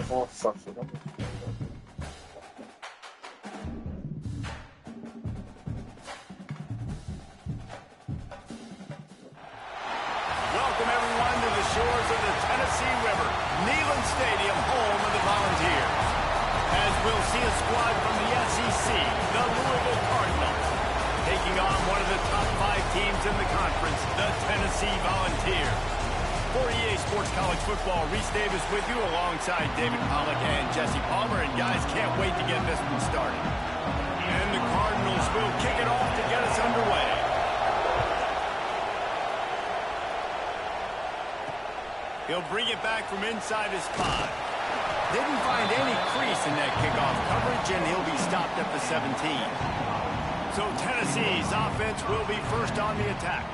Nossa, chega muito. Welcome everyone to the shores of the Tennessee River, Neyland Stadium, home of the Volunteers. As we'll see a squad from the SEC, the Louisville Cardinals, taking on one of the top 5 teams in the conference, the Tennessee Volunteers. For EA Sports College Football, Reese Davis with you alongside David Pollack and Jesse Palmer. And guys, can't wait to get this one started. And the Cardinals will kick it off to get us underway. He'll bring it back from inside his 5. Didn't find any crease in that kickoff coverage, and he'll be stopped at the 17. So Tennessee's offense will be first on the attack.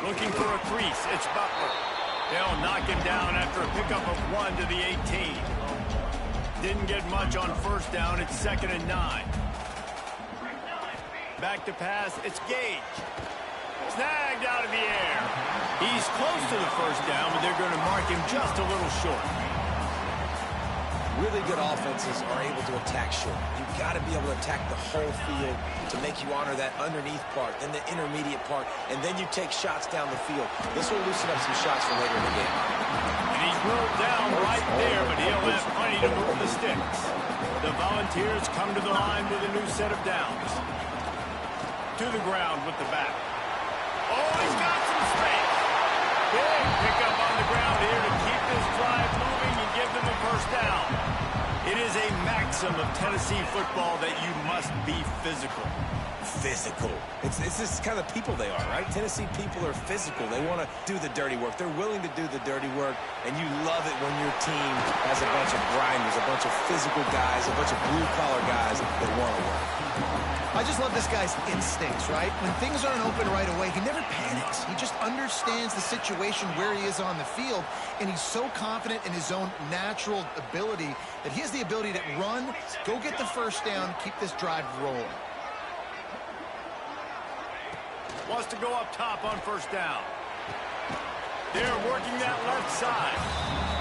Looking for a crease, it's Butler. They'll knock him down after a pickup of 1 to the 18. Didn't get much on first down, it's 2nd and 9. Back to pass, it's Gage. Snagged out of the air. He's close to the first down, but they're going to mark him just a little short. Really good offenses are able to attack short. You've got to be able to attack the whole field to make you honor that underneath part, then the intermediate part, and then you take shots down the field. This will loosen up some shots for later in the game. And he's rolled down right there, but he'll have plenty to move the sticks. The Volunteers come to the line with a new set of downs. To the ground with the back. Oh, he's got some space. Big pickup on the ground here to keep this drive moving and give them a first down. It is a maxim of Tennessee football that you must be physical. Physical. It's this kind of people they are, right? Tennessee people are physical. They want to do the dirty work. They're willing to do the dirty work, and you love it when your team has a bunch of grinders, a bunch of physical guys, a bunch of blue-collar guys that want to work. I just love this guy's instincts, right? When things aren't open right away, he never panics. He just understands the situation where he is on the field, and he's so confident in his own natural ability that he has the ability to run, go get the first down, keep this drive rolling. Wants to go up top on first down. They're working that left side.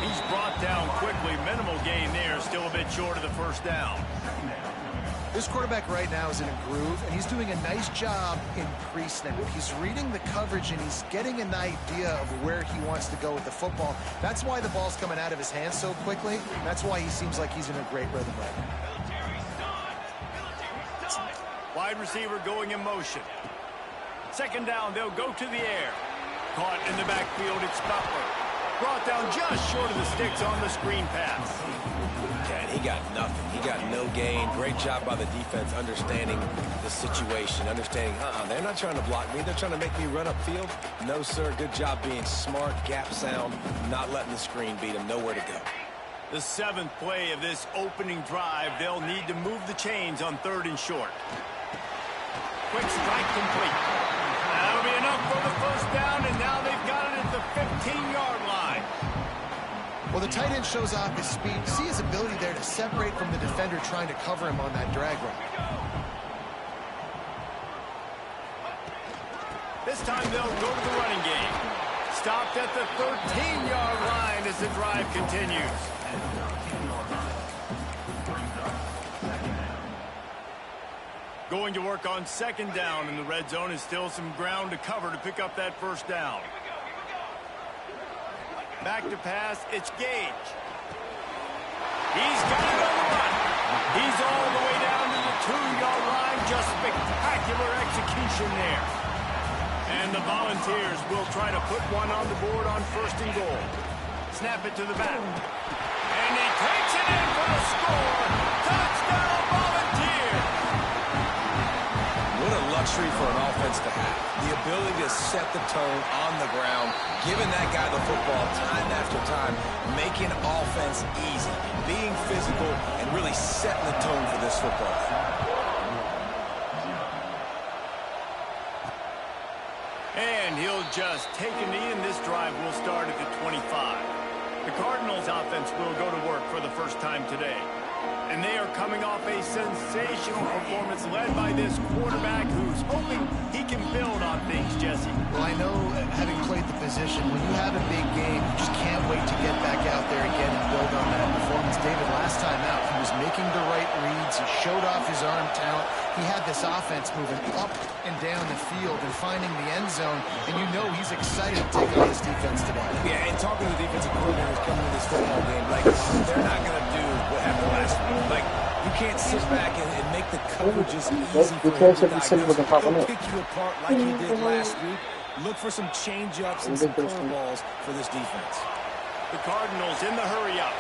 He's brought down quickly. Minimal gain there, still a bit short of the first down. This quarterback right now is in a groove, and he's doing a nice job in pre-snap. He's reading the coverage, and he's getting an idea of where he wants to go with the football. That's why the ball's coming out of his hands so quickly. That's why he seems like he's in a great rhythm right now. Wide receiver going in motion. 2nd down, they'll go to the air. Caught in the backfield, it's Butler. Brought down just short of the sticks on the screen pass. And he got nothing. He got no gain. Great job by the defense understanding the situation, understanding, they're not trying to block me. They're trying to make me run upfield. No, sir. Good job being smart, gap sound, not letting the screen beat him. Nowhere to go. The 7th play of this opening drive, they'll need to move the chains on 3rd and short. Quick strike complete. That'll be enough for the first down, and now they've got it at the 15-yard line. Well, the tight end shows off his speed. See his ability there to separate from the defender trying to cover him on that drag route. This time they'll go to the running game. Stopped at the 13-yard line as the drive continues. Going to work on 2nd down, and the red zone is still some ground to cover to pick up that first down. Back to pass, it's Gage. He's got it on the run. He's all the way down to the 2-yard line. Just spectacular execution there. And the Volunteers will try to put one on the board on 1st and goal. Snap it to the back. And he takes it in for the score. Touchdown, Volunteers! What a luxury for an offense to have. The ability to set the tone on the ground, giving that guy the football time after time, making offense easy, being physical, and really setting the tone for this football. And he'll just take a knee, and this drive will start at the 25. The Cardinals offense will go to work for the first time today. And they are coming off a sensational performance led by this quarterback who's hoping he can build on things, Jesse. Well, I know, having played the position, when you have a big game, you just can't wait to get back out there again and build on that performance. David, last time out, he was making the right reads. He showed off his arm talent. He had this offense moving up and down the field and finding the end zone. And you know he's excited to take on this defense today. Yeah, and talking to the defensive coordinators coming to this football game, like, they're not going to do what happened last week. Like, you can't sit back and make the coverages easy for him to diagnose. He'll pick you apart like he did last week. Look for some change-ups and some curveballs for this defense. The Cardinals in the hurry-up.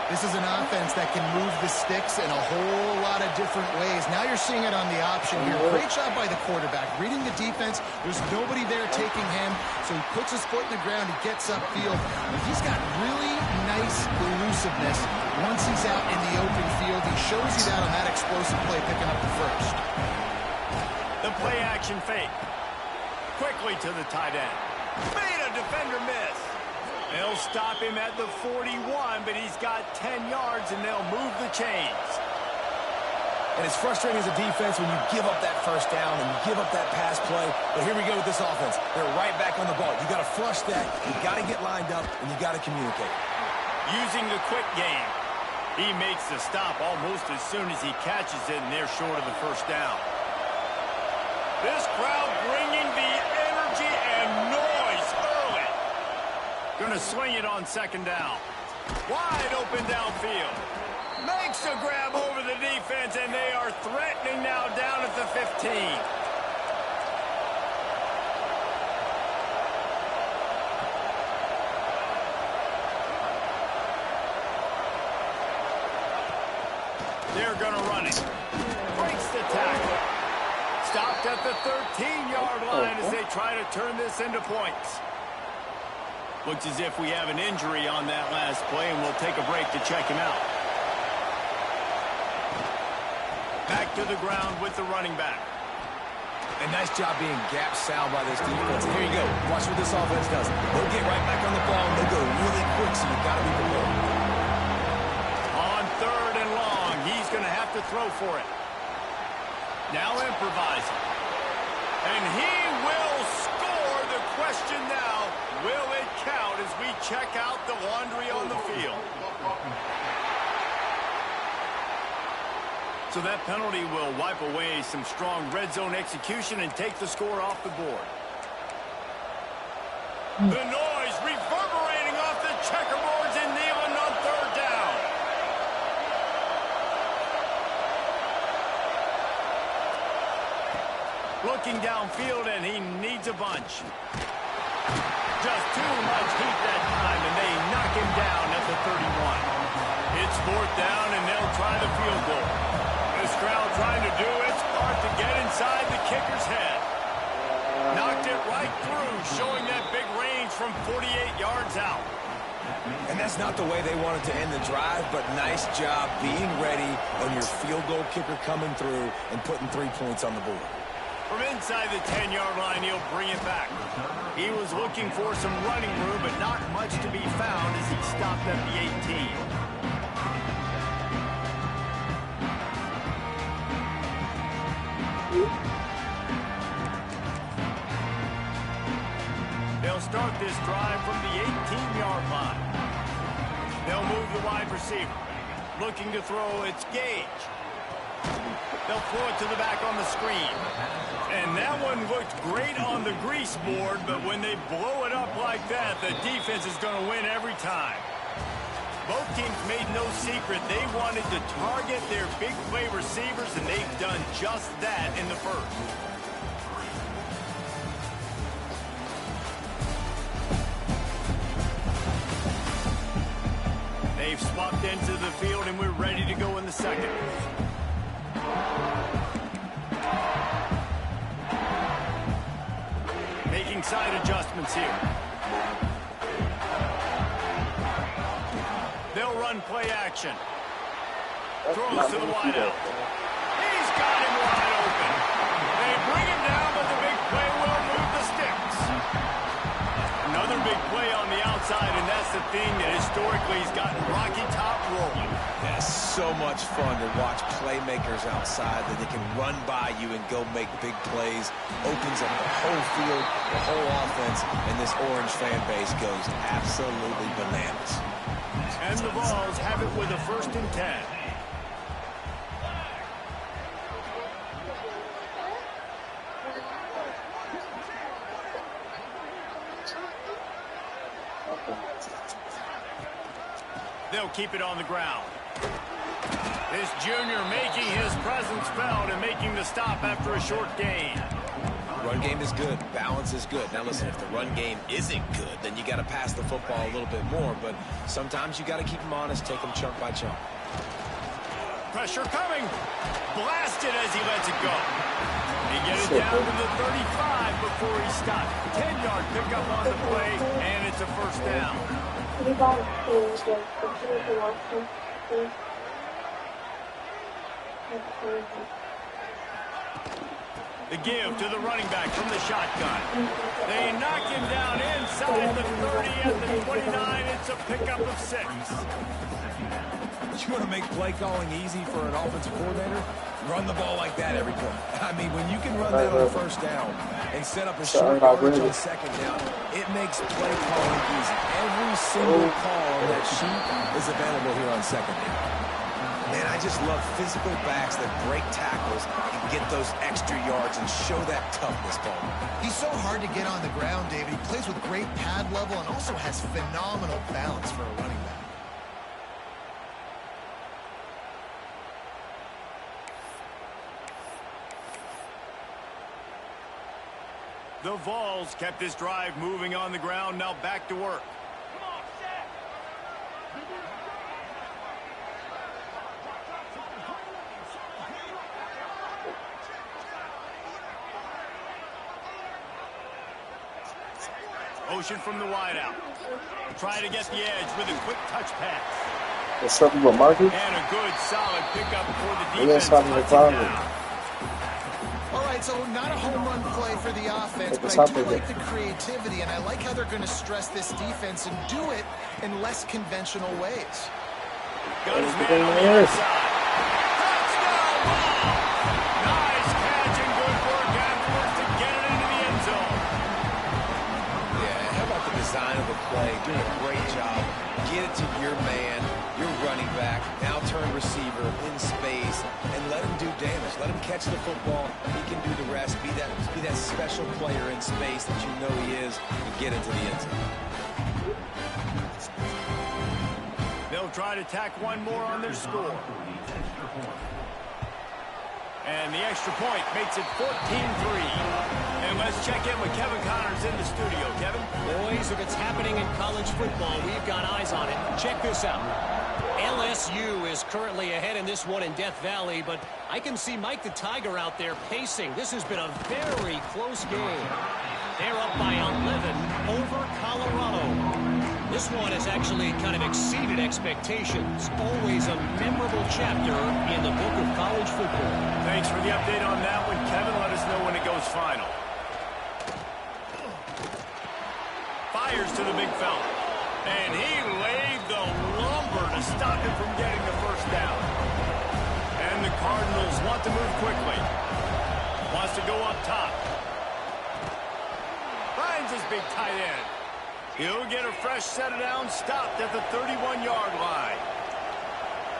This is an offense that can move the sticks in a whole lot of different ways. Now you're seeing it on the option here. Great job by the quarterback. Reading the defense. There's nobody there taking him. So he puts his foot in the ground. He gets upfield. He's got really nice elusiveness once he's out in the open field. He shows you that on that explosive play, picking up the first. The play-action fake. Quickly to the tight end. Made a defender miss. They'll stop him at the 41, but he's got 10 yards, and they'll move the chains. And it's frustrating as a defense when you give up that first down and you give up that pass play. But here we go with this offense. They're right back on the ball. You got to flush that. You got to get lined up, and you got to communicate. Using the quick game. He makes the stop almost as soon as he catches it, and they're short of the first down. This crowd bringing the energy and noise early. Going to swing it on second down. Wide open downfield. Makes a grab over the defense, and they are threatening now down at the 15. They're going to run it. Breaks the tackle. Stopped at the 13-yard line as they try to turn this into points. Looks as if we have an injury on that last play, and we'll take a break to check him out. Back to the ground with the running back. A nice job being gap sound by this defense. And here you go. Watch what this offense does. They'll get right back on the ball, and they'll go really quick, so you've got to be prepared. On third and long, he's going to have to throw for it. Now improvising. And he will score. The question now, will it count as we check out the laundry on the field? So that penalty will wipe away some strong red zone execution and take the score off the board. The noise reverberating off the checkerboards in Neyland on third down. Looking downfield, and he needs a bunch. Just too much heat that time, and they knock him down at the 31. It's fourth down, and they'll try the field goal. This crowd trying to do its part to get inside the kicker's head. Knocked it right through, showing that big range from 48 yards out. And that's not the way they wanted to end the drive, but nice job being ready on your field goal kicker coming through and putting 3 points on the board. From inside the 10-yard line, he'll bring it back. He was looking for some running room, but not much to be found as he stopped at the 18. They'll start this drive from the 18-yard line. They'll move the wide receiver. Looking to throw, it's Gage. They'll throw it to the back on the screen. And that one looked great on the grease board, but when they blow it up like that, the defense is going to win every time. Both teams made no secret they wanted to target their big play receivers, and they've done just that in the first. They've swapped into the field, and we're ready to go in the second. Making side adjustments here. They'll run play action. Throws to the wideout. He's got him wide open. They bring him down, but the big play will move the sticks. big play on the outside, and that's the thing that historically has gotten Rocky Top rolling. Yeah, so much fun to watch playmakers outside that they can run by you and go make big plays. Opens up the whole field, the whole offense, and this Orange fan base goes absolutely bananas. And the Vols have it with a 1st and 10. They'll keep it on the ground. This junior making his presence felt and making the stop after a short gain. Run game is good. Balance is good. Now listen, if the run game isn't good, then you got to pass the football a little bit more. But sometimes you got to keep them honest, take them chunk by chunk. Pressure coming. Blasted as he lets it go. He gets it down to the 35 before he stopped. 10-yard pickup on the play, and it's a 1st down. The give to the running back from the shotgun. They knock him down inside the 30 at the 29. It's a pickup of 6. You want to make play calling easy for an offensive coordinator? Run the ball like that every play. I mean, when you can run that on 1st down and set up a short yardage on 2nd down, it makes play calling easy. Every single call on that sheet is available here on 2nd down. Man, I just love physical backs that break tackles and get those extra yards and show that toughness, Paul. He's so hard to get on the ground, David. He plays with great pad level and also has phenomenal balance for a running back. The Vols kept this drive moving on the ground. Now back to work. Motion from the wideout. Try to get the edge with a quick touch pass. What's up with Marcus? And a good solid pickup for the defense. All right, so not a home run play for the offense, but I do like the creativity, and I like how they're going to stress this defense and do it in less conventional ways. Got his man on the outside. Touchdown! Wow! Nice catch and good work afterwards to get it into the end zone. Yeah, how about the design of the play? Doing a great job. Get it to your man, your running back, now turn receiver in space, and let him do damage. Let him catch the football. He can do the rest. Be that special player in space that you know he is, and get into the end zone. They'll try to tack one more on their score. And the extra point makes it 14-3. And let's check in with Kevin Connors in the studio. Kevin? Boys, if it's happening in college football, we've got eyes on it. Check this out. LSU is currently ahead in this one in Death Valley, but I can see Mike the Tiger out there pacing. This has been a very close game. They're up by 11 over Colorado. This one has actually kind of exceeded expectations. Always a memorable chapter in the book of college football. Thanks for the update on that one, Kevin. Let us know when it goes final. Fires to the big fella. And he laid the lumber to stop him from getting the 1st down. And the Cardinals want to move quickly. Wants to go up top. Finds his big tight end. He'll get a fresh set down, stopped at the 31-yard line.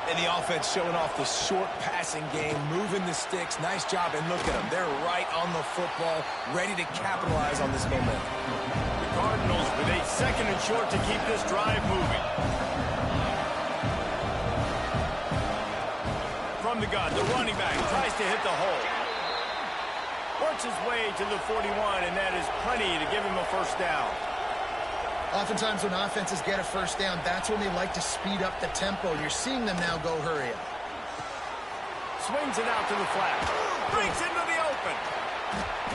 And the offense showing off the short passing game, moving the sticks. Nice job, and look at them. They're right on the football, ready to capitalize on this momentum. The Cardinals with a 2nd and short to keep this drive moving. From the gun, the running back tries to hit the hole. Works his way to the 41, and that is plenty to give him a 1st down. Oftentimes when offenses get a 1st down, that's when they like to speed up the tempo. You're seeing them now go hurry up. Swings it out to the flat. Breaks into the open.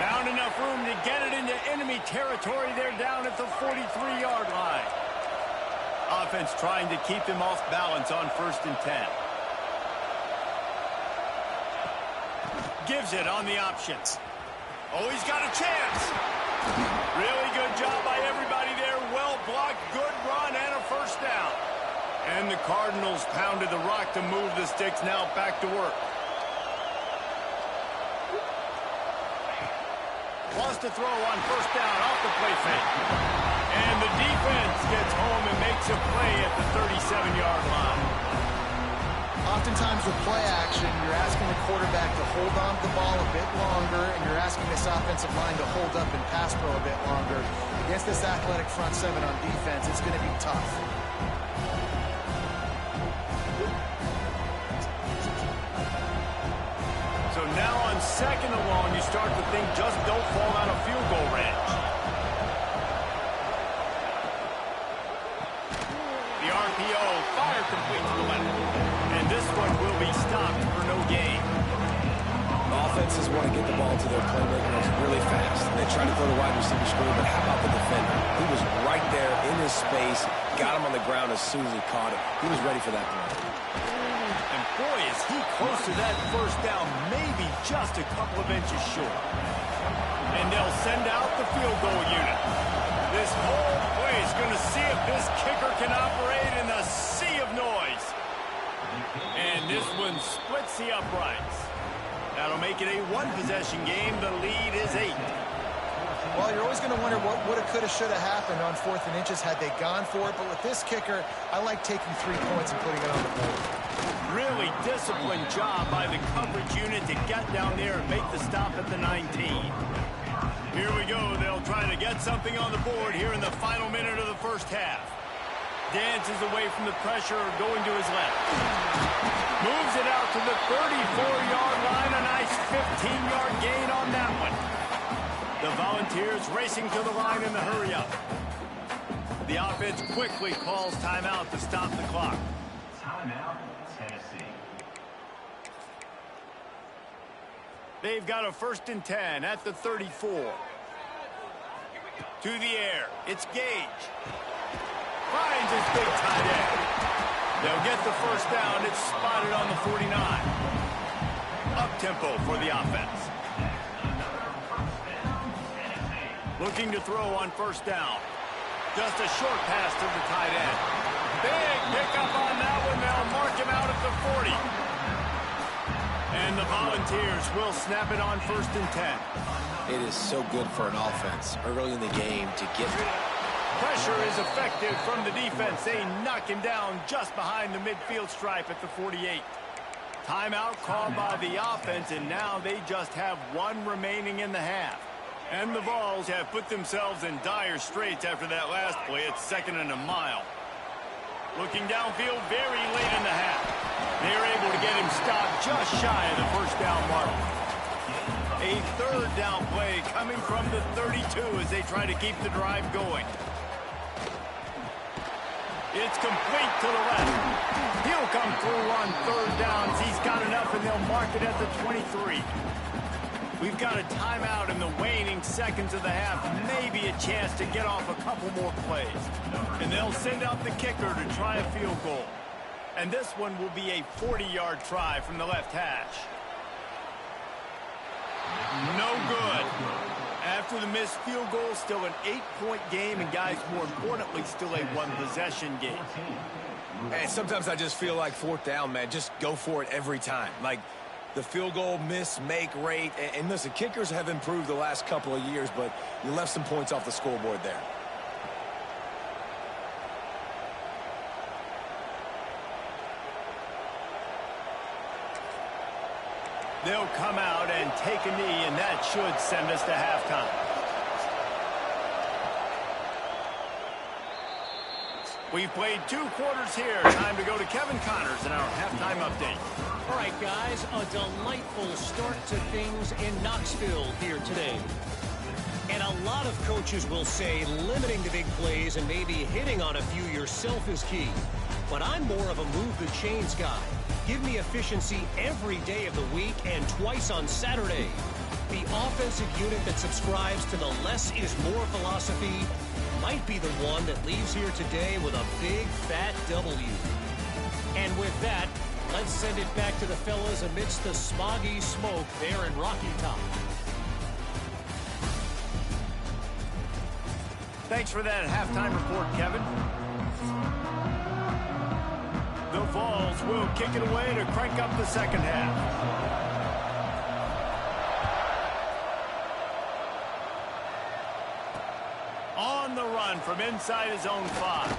Found enough room to get it into enemy territory. They're down at the 43-yard line. Offense trying to keep them off balance on 1st and 10. Gives it on the options. Oh, he's got a chance. Really good job by everybody there. Well And the Cardinals pounded the rock to move the sticks. Now back to work. Wants to throw on first down off the play fake. And the defense gets home and makes a play at the 37-yard line. Oftentimes with play action, you're asking the quarterback to hold on to the ball a bit longer, and you're asking this offensive line to hold up and pass pro a bit longer. Against this athletic front seven on defense, it's going to be tough. So now on second and long, you start to think just don't fall out of field goal range. The RPO, fire complete to the left. And this one will be stopped for no gain. Offenses want to get the ball to their playmakers really fast. They try to throw the wide receiver screen, but how about the defender? He was right there in his space, got him on the ground as soon as he caught it. He was ready for that play. And boy, is he close to that first down, maybe just a couple of inches short. And they'll send out the field goal unit. This whole play is going to see if this kicker can operate in a sea of noise. And this one splits the uprights. That'll make it a one-possession game. The lead is 8. Well, you're always going to wonder what woulda, coulda, shoulda happened on 4th and inches had they gone for it. But with this kicker, I like taking 3 points and putting it on the board. Really disciplined job by the coverage unit to get down there and make the stop at the 19. Here we go. They'll try to get something on the board here in the final minute of the first half. Dances away from the pressure, going to his left. Moves it out to the 34-yard line. A nice 15-yard gain on that one. The Volunteers racing to the line in the hurry-up. The offense quickly calls timeout to stop the clock. Timeout, Tennessee. They've got a 1st and 10 at the 34. To the air. It's Gage. Finds his big tight end. They'll get the first down. It's spotted on the 49. Up-tempo for the offense. Looking to throw on first down. Just a short pass to the tight end. Big pickup on that one. They'll mark him out at the 40. And the Volunteers will snap it on 1st and 10. It is so good for an offense early in the game to get Pressure is effective from the defense. They knock him down just behind the midfield stripe at the 48. Timeout called by the offense, and now they just have 1 remaining in the half. And the Vols have put themselves in dire straits after that last play. It's 2nd and a mile. Looking downfield very late in the half. They're able to get him stopped just shy of the first down mark. A 3rd down play coming from the 32 as they try to keep the drive going. It's complete to the left. He'll come through on 3rd downs. He's got enough, and they'll mark it at the 23. We've got a timeout in the waning seconds of the half. Maybe a chance to get off a couple more plays. And they'll send out the kicker to try a field goal. And this one will be a 40-yard try from the left hash. No good. After the missed field goal, still an 8-point game, and guys, more importantly, still a 1-possession game. And sometimes I just feel like 4th down, man, just go for it every time. Like the field goal miss, make rate. And listen, kickers have improved the last couple of years, but you left some points off the scoreboard there. They'll come out and take a knee, and that should send us to halftime. We've played 2 quarters here. Time to go to Kevin Connors in our halftime update. All right, guys, a delightful start to things in Knoxville here today. And a lot of coaches will say limiting the big plays and maybe hitting on a few yourself is key. But I'm more of a move the chains guy. Give me efficiency every day of the week and twice on Saturday. The offensive unit that subscribes to the less is more philosophy might be the one that leaves here today with a big fat W. And with that, let's send it back to the fellas amidst the smoggy smoke there in Rocky Top. Thanks for that halftime report, Kevin. The Vols will kick it away to crank up the second half. On the run from inside his own 5.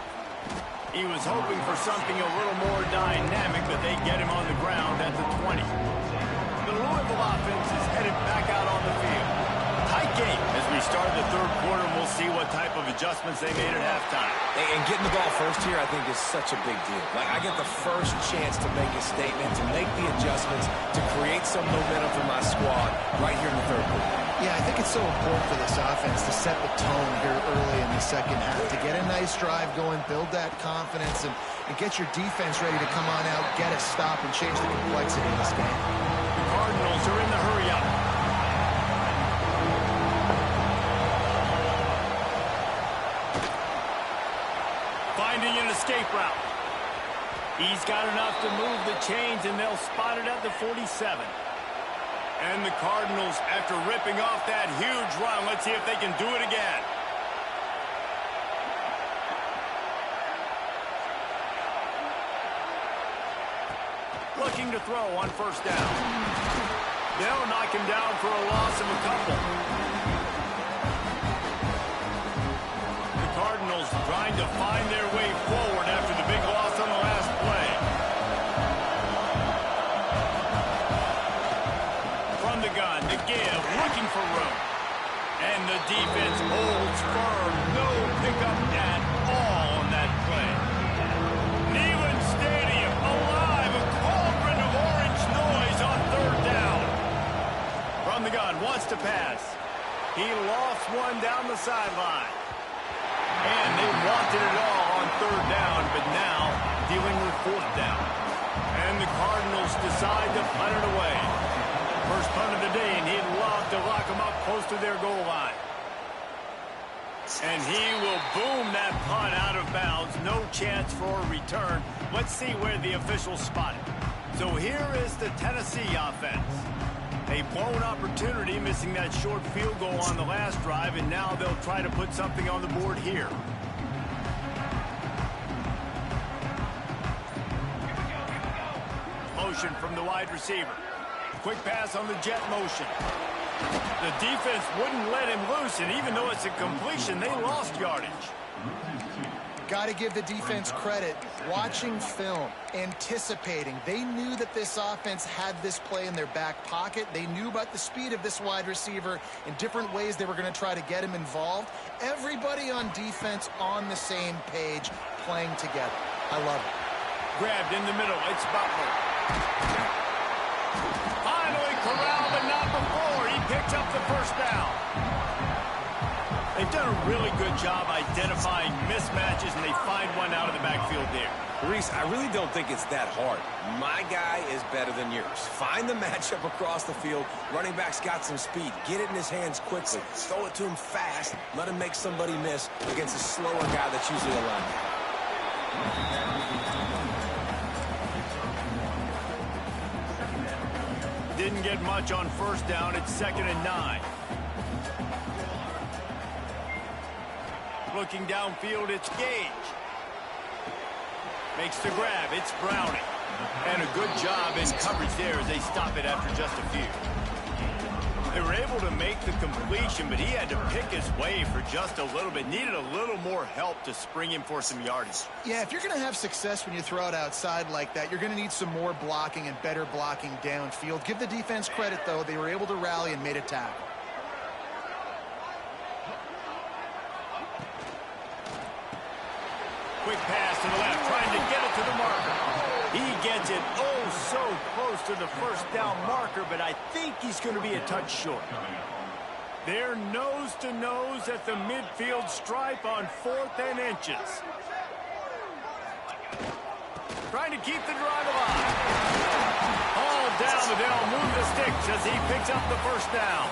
He was hoping for something a little more dynamic, but they get him on the ground at the 20. The Louisville offense is headed back out on the field. Tight game as we start the third quarter, and we'll see what type of adjustments they made at halftime. And getting the ball first here, I think, is such a big deal. Like, I get the first chance to make a statement, to make the adjustments, to create some momentum for my squad right here in the third quarter. Yeah, I think it's so important for this offense to set the tone here early in the second half, to get a nice drive going, build that confidence, and get your defense ready to come on out, get a stop, and change the complexity of this game. The Cardinals are in the hurry-up. Finding an escape route. He's got enough to move the chains, and they'll spot it at the 47. And the Cardinals, after ripping off that huge run, let's see if they can do it again. Looking to throw on first down. They'll knock him down for a loss of a couple. The Cardinals trying to find their way forward after the big loss on the last play. From the gun, to give, looking for room. And the defense holds firm. No pickup at all on that play. Neyland Stadium alive, a cauldron of orange noise on third down. From the gun, wants to pass. He lost one down the sideline. And they wanted it all on third down, but now dealing with fourth down. And the Cardinals decide to punt it away. First punt of the day, and he'd love to lock them up close to their goal line. And he will boom that punt out of bounds. No chance for a return. Let's see where the officials spot it. So here is the Tennessee offense. A blown opportunity, missing that short field goal on the last drive, and now they'll try to put something on the board here. Motion from the wide receiver. Quick pass on the jet motion. The defense wouldn't let him loose, and even though it's a completion, they lost yardage. Got to give the defense credit. Watching film, anticipating. They knew that this offense had this play in their back pocket. They knew about the speed of this wide receiver and different ways they were going to try to get him involved. Everybody on defense on the same page, playing together. I love it. Grabbed in the middle. It's Butler. Finally corralled, but not before. He picks up the first down. They've done a really good job identifying mismatches, and they find one out of the backfield there. Reese, I really don't think it's that hard. My guy is better than yours. Find the matchup across the field. Running back's got some speed. Get it in his hands quickly. Throw it to him fast. Let him make somebody miss against a slower guy that's usually a linebacker. Didn't get much on first down. It's 2nd and 9. Looking downfield, it's Gage. Makes the grab. It's Browning. And a good job in coverage there as they stop it after just a few. They were able to make the completion, but he had to pick his way for just a little bit. Needed a little more help to spring him for some yardage. Yeah, if you're going to have success when you throw it outside like that, you're going to need some more blocking and better blocking downfield. Give the defense credit, though. They were able to rally and made a tackle. Quick pass to the left, trying to get it to the marker. He gets it so close to the first down marker, but I think he's going to be a touch short. They're nose to nose at the midfield stripe on 4th and inches. Trying to keep the drive alive. All down, but they'll move the sticks as he picks up the first down.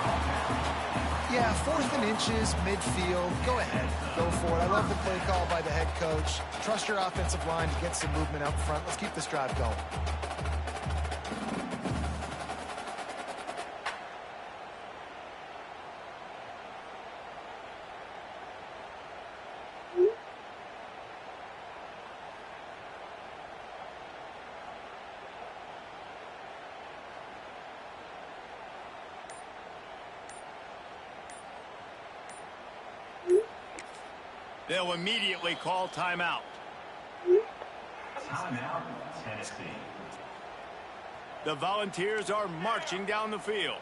Yeah, 4th and inches, midfield. Go ahead. Go for it. I love the play call by the head coach. Trust your offensive line to get some movement up front. Let's keep this drive going. They'll immediately call timeout. Timeout, Tennessee. The Volunteers are marching down the field.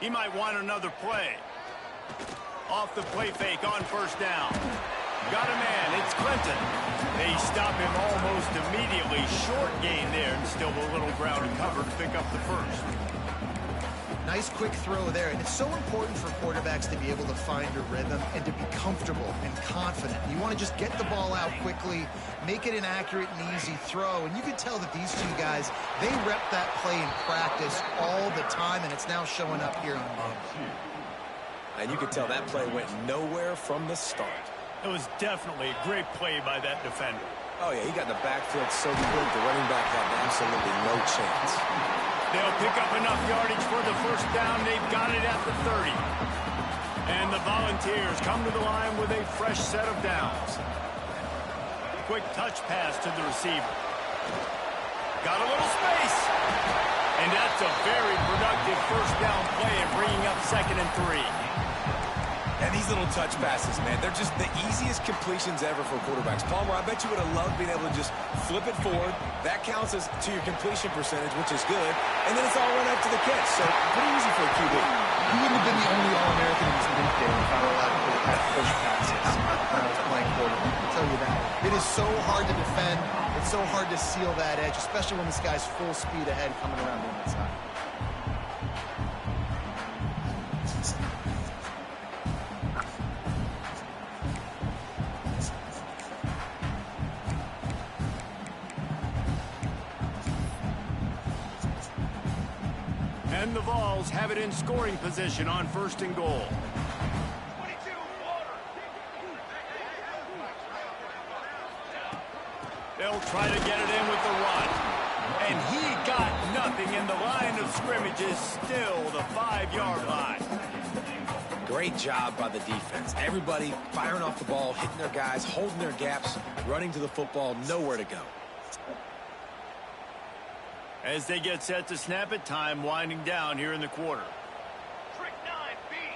He might want another play. Off the play fake on first down. Got a man, it's Clinton. They stop him almost immediately. Short gain there, and still a little ground to cover to pick up the first. Nice quick throw there, and it's so important for quarterbacks to be able to find a rhythm and to be comfortable and confident. You want to just get the ball out quickly, make it an accurate and easy throw, and you can tell that these two guys, they rep that play in practice all the time, and it's now showing up here on game. And you can tell that play went nowhere from the start. It was definitely a great play by that defender. Oh, yeah, he got the backfield so quick, the running back had absolutely no chance. They'll pick up enough yardage for the first down. They've got it at the 30. And the Volunteers come to the line with a fresh set of downs. Quick touch pass to the receiver. Got a little space. And that's a very productive first down play and bringing up 2nd and 3. And these little touch passes, man, they're just the easiest completions ever for quarterbacks. Palmer, I bet you would have loved being able to just flip it forward. That counts as to your completion percentage, which is good. And then it's all run up to the catch. So pretty easy for a QB. He wouldn't have been the only All-American in his league game if I were allowed to have push passes when I was playing quarterback. I'll tell you that. It is so hard to defend. It's so hard to seal that edge, especially when this guy's full speed ahead coming around the inside. And the Vols have it in scoring position on 1st and goal. They'll try to get it in with the run. And he got nothing, and the line of scrimmage is still the 5-yard line. Great job by the defense. Everybody firing off the ball, hitting their guys, holding their gaps, running to the football, nowhere to go. As they get set to snap it, time winding down here in the quarter. Trick 9B.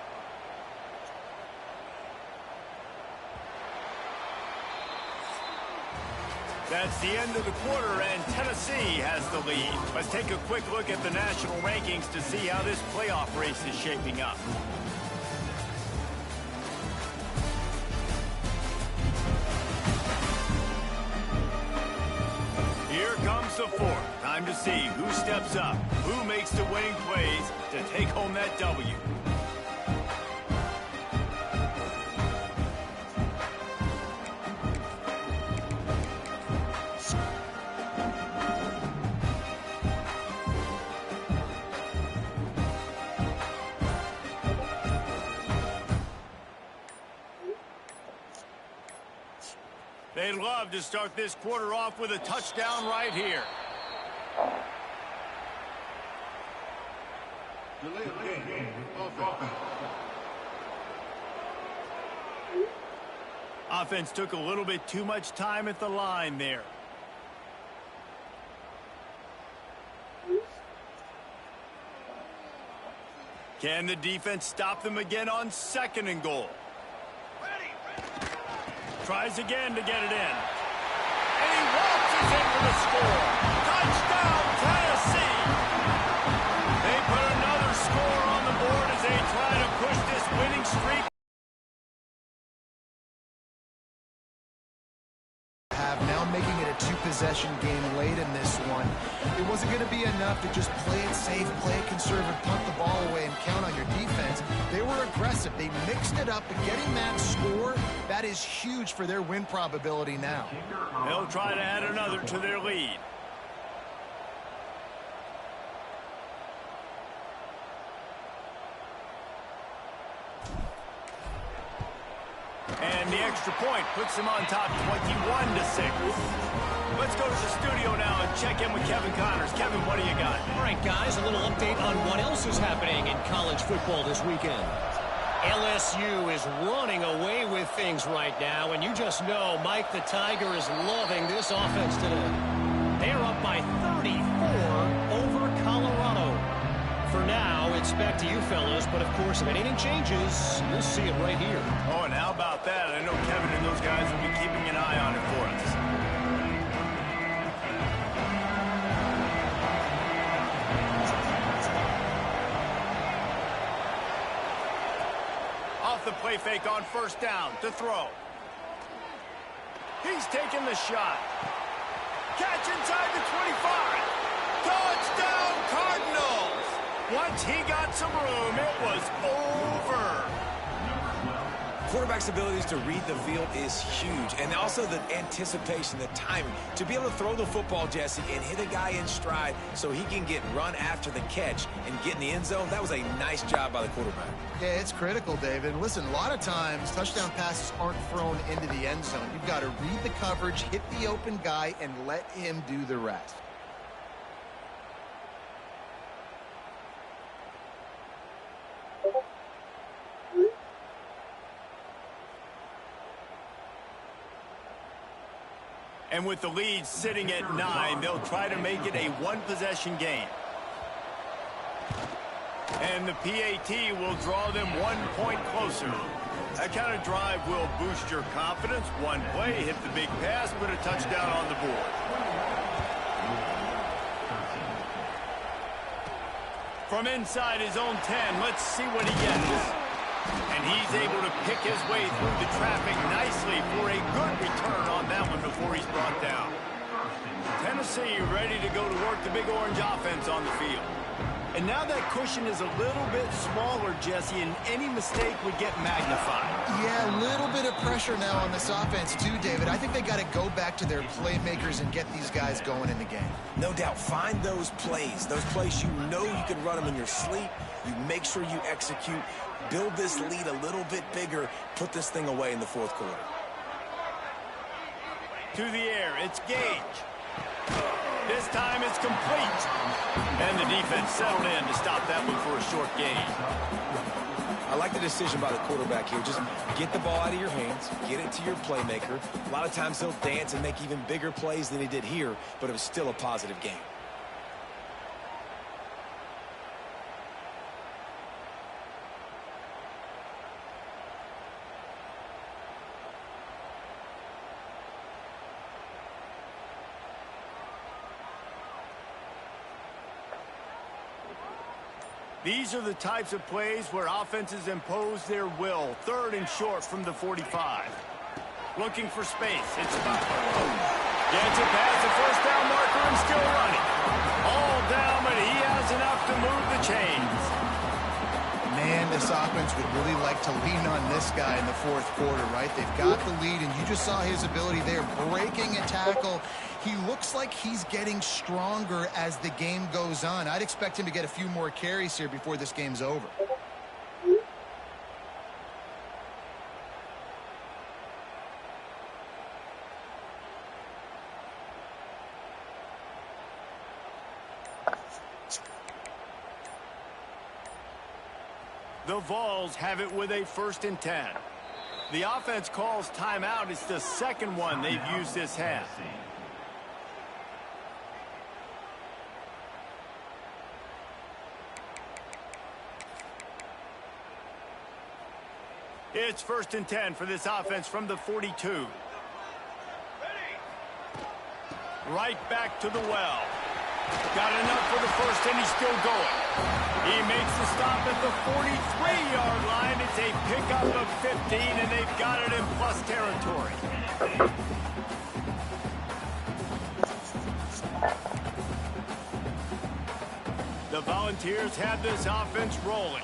That's the end of the quarter, and Tennessee has the lead. Let's take a quick look at the national rankings to see how this playoff race is shaping up. Here comes the fourth. Time to see who steps up, who makes the winning plays to take home that W. They'd love to start this quarter off with a touchdown right here. Offense took a little bit too much time at the line there. Can the defense stop them again on 2nd and goal? Tries again to get it in. And he waltzes in for the score. Touchdown, Tennessee! They put another score on the board as they try to push this winning streak. Now making it a 2-possession game late in this one. It wasn't going to be enough to just play it safe, play it conservative, punt the ball away, and count on your defense. They were aggressive. They mixed it up, and getting that score, that is huge for their win probability now. They'll try to add another to their lead. And the extra point puts them on top 21-6. Let's go to the studio now and check in with Kevin Connors. Kevin, what do you got? All right, guys, a little update on what else is happening in college football this weekend. LSU is running away with things right now, and you just know Mike the Tiger is loving this offense today. They are up by 34 over Colorado. For now, respect to you fellows, but of course, if anything changes, you'll see it right here. Oh, and how about that? I know Kevin and those guys will be keeping an eye on it for us. Off the play fake on first down to throw. He's taking the shot. Catch inside the 25. Touchdown, Cardinals! Once he got some room, it was over. Quarterback's abilities to read the field is huge, and also the anticipation, the timing. To be able to throw the football, Jesse, and hit a guy in stride so he can get run after the catch and get in the end zone, that was a nice job by the quarterback. Yeah, it's critical, David. Listen, a lot of times, touchdown passes aren't thrown into the end zone. You've got to read the coverage, hit the open guy, and let him do the rest. And with the lead sitting at 9, they'll try to make it a one-possession game. And the PAT will draw them 1 point closer. That kind of drive will boost your confidence. One play, hit the big pass, put a touchdown on the board. From inside his own 10, let's see what he gets. And he's able to pick his way through the traffic nicely for a good return on that one before he's brought down. Tennessee ready to go to work the Big Orange offense on the field. And now that cushion is a little bit smaller, Jesse, and any mistake would get magnified. Yeah, a little bit of pressure now on this offense too, David. I think they got to go back to their playmakers and get these guys going in the game. No doubt, find those plays you know you can run them in your sleep. You make sure you execute, build this lead a little bit bigger, put this thing away in the fourth quarter. To the air, it's Gage. This time it's complete. And the defense settled in to stop that one for a short gain. I like the decision by the quarterback here. Just get the ball out of your hands, get it to your playmaker. A lot of times he'll dance and make even bigger plays than he did here, but it was still a positive game. These are the types of plays where offenses impose their will. 3rd and short from the 45. Looking for space. It's Butler. Gets it past the first down marker and still running. All down, but he has enough to move the chains. Man, this offense would really like to lean on this guy in the fourth quarter, right? They've got the lead, and you just saw his ability there, breaking a tackle. He looks like he's getting stronger as the game goes on. I'd expect him to get a few more carries here before this game's over. The Vols have it with a 1st and 10. The offense calls timeout. It's the second one they've used this half. It's 1st and 10 for this offense from the 42. Right back to the well. Got enough for the first, and he's still going. He makes the stop at the 43-yard line. It's a pickup of 15, and they've got it in plus territory. The Volunteers have this offense rolling.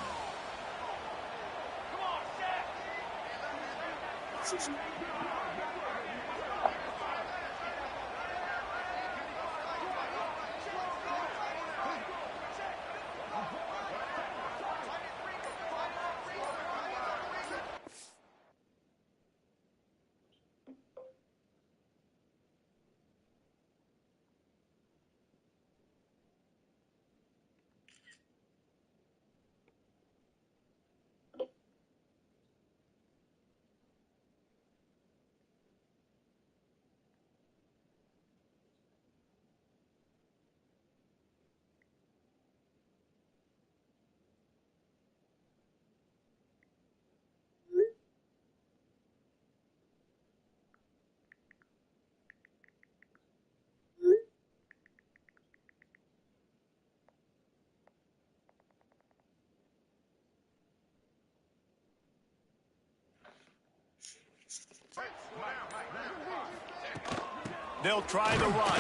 They'll try the run.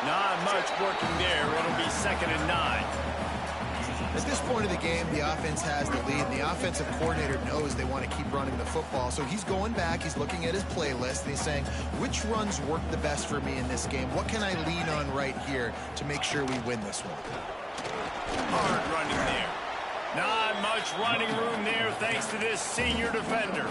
Not much working there. It'll be 2nd and 9. At this point of the game, the offense has the lead, and the offensive coordinator knows they want to keep running the football. So he's going back, he's looking at his playlist, and he's saying, which runs work the best for me in this game? What can I lean on right here to make sure we win this one? Hard running there. Not much running room there thanks to this senior defender.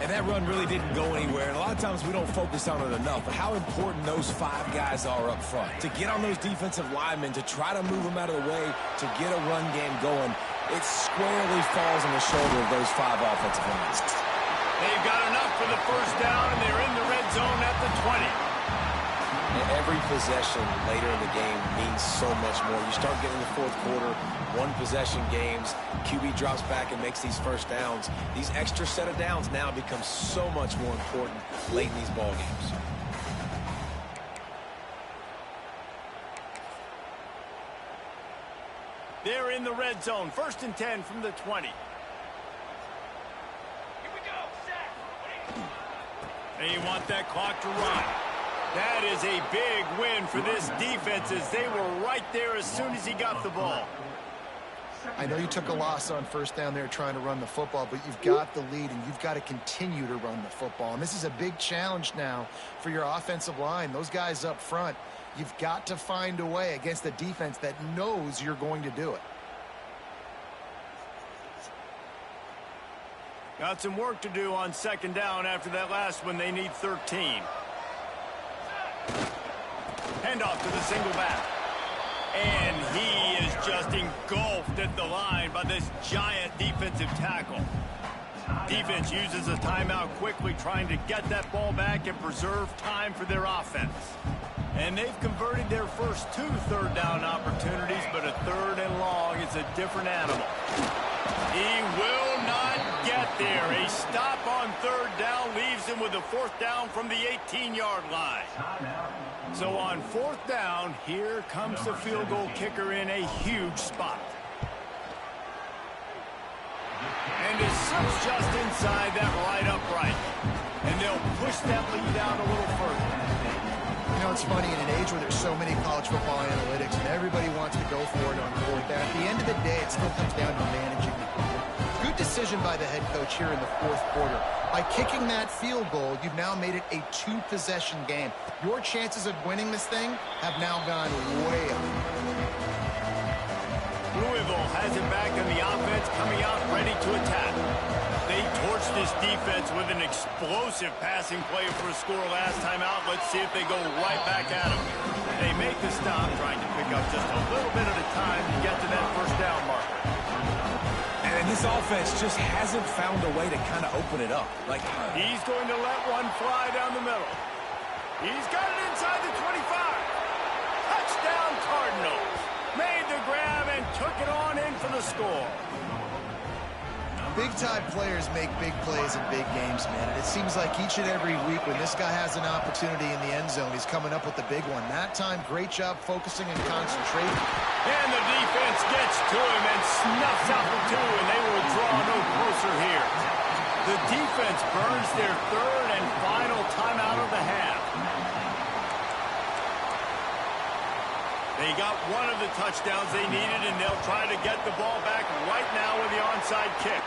And that run really didn't go anywhere. And a lot of times we don't focus on it enough, but how important those 5 guys are up front. To get on those defensive linemen, to try to move them out of the way, to get a run game going, it squarely falls on the shoulder of those 5 offensive linemen. They've got enough for the first down, and they're in the red zone at the 20. And every possession later in the game means so much more. You start getting the fourth quarter, 1-possession games, QB drops back and makes these first downs. These extra set of downs now become so much more important late in these ball games. They're in the red zone. 1st and 10 from the 20. Here we go. Set. They want that clock to run. That is a big win for this defense as they were right there as soon as he got the ball. I know you took a loss on first down there trying to run the football, but you've got the lead, and you've got to continue to run the football. And this is a big challenge now for your offensive line. Those guys up front, you've got to find a way against a defense that knows you're going to do it. Got some work to do on 2nd down after that last one. They need 13. Handoff to the single back. And he is just engulfed at the line by this giant defensive tackle. Defense uses a timeout quickly, trying to get that ball back and preserve time for their offense. And they've converted their first 2 third down opportunities, but a 3rd and long is a different animal. He will not get there. A stop on 3rd down leaves him with a 4th down from the 18-yard line. So on 4th down, here comes the field goal kicker in a huge spot. And it slips just inside that right upright. And they'll push that lead out a little further. You know, it's funny, in an age where there's so many college football analytics and everybody wants to go for it on 4th down, at the end of the day, it still comes down to managing the clock. Good decision by the head coach here in the 4th quarter. By kicking that field goal, you've now made it a 2-possession game. Your chances of winning this thing have now gone way up. Louisville has it back on the offense, coming out ready to attack. They torched this defense with an explosive passing play for a score last time out. Let's see if they go right back at them. They make the stop, trying to pick up just a little bit at a time to get to that 1st down marker. And this offense just hasn't found a way to kind of open it up. Like he's going to let one fly down the middle. He's got it inside the 25. Touchdown Cardinals. Made the grab and took it on in for the score. Big-time players make big plays in big games, man. And it seems like each and every week when this guy has an opportunity in the end zone, he's coming up with the big one. That time, great job focusing and concentrating. And the defense gets to him and snuffs out the 2, and they will draw no closer here. The defense burns their 3rd and final timeout of the half. They got one of the touchdowns they needed, and they'll try to get the ball back right now with the onside kick.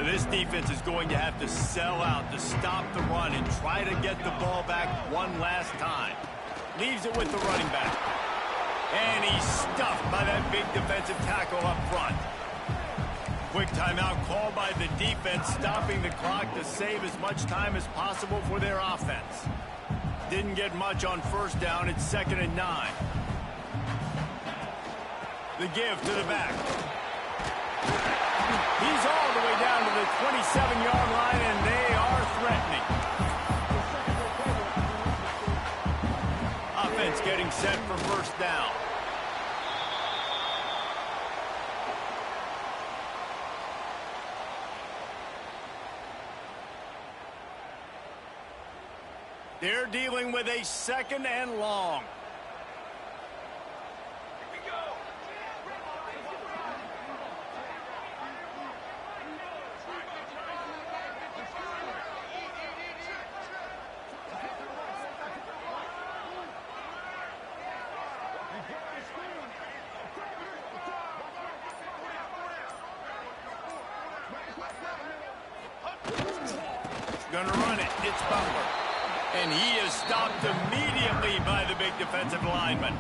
This defense is going to have to sell out to stop the run and try to get the ball back one last time. Leaves it with the running back. And he's stuffed by that big defensive tackle up front. Quick timeout called by the defense, stopping the clock to save as much time as possible for their offense. Didn't get much on 1st down. It's 2nd and 9. The give to the back. He's all the way down to the 27-yard line, and they are threatening. Offense getting set for 1st down. They're dealing with a 2nd and long. Gonna run it. It's Butler. And he is stopped immediately by the big defensive lineman.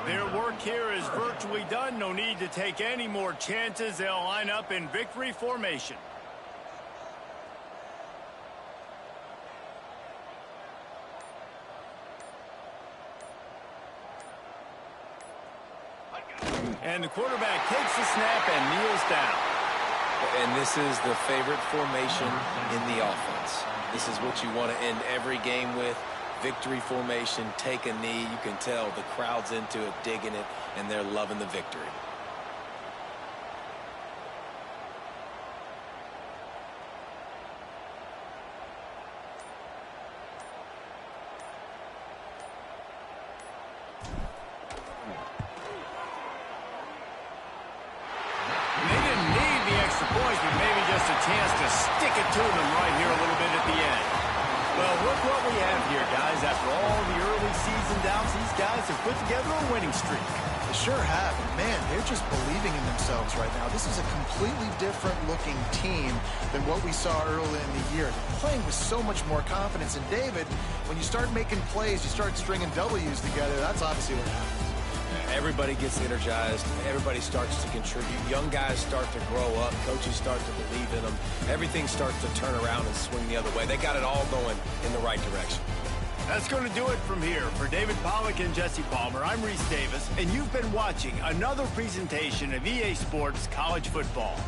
Their work here is virtually done. No need to take any more chances. They'll line up in victory formation. And the quarterback takes the snap and kneels down. And this is the favorite formation in the offense. This is what you want to end every game with. Victory formation, take a knee. You can tell the crowd's into it, digging it, and they're loving the victory. A chance to stick it to them right here a little bit at the end. Well, look what we have here, guys. After all the early season doubts, these guys have put together a winning streak. They sure have. Man, they're just believing in themselves right now. This is a completely different looking team than what we saw early in the year. They're playing with so much more confidence. And David, when you start making plays, you start stringing W's together, that's obviously what happens. Everybody gets energized. Everybody starts to contribute. Young guys start to grow up. Coaches start to believe in them. Everything starts to turn around and swing the other way. They got it all going in the right direction. That's going to do it from here. For David Pollack and Jesse Palmer, I'm Reese Davis, and you've been watching another presentation of EA Sports College Football.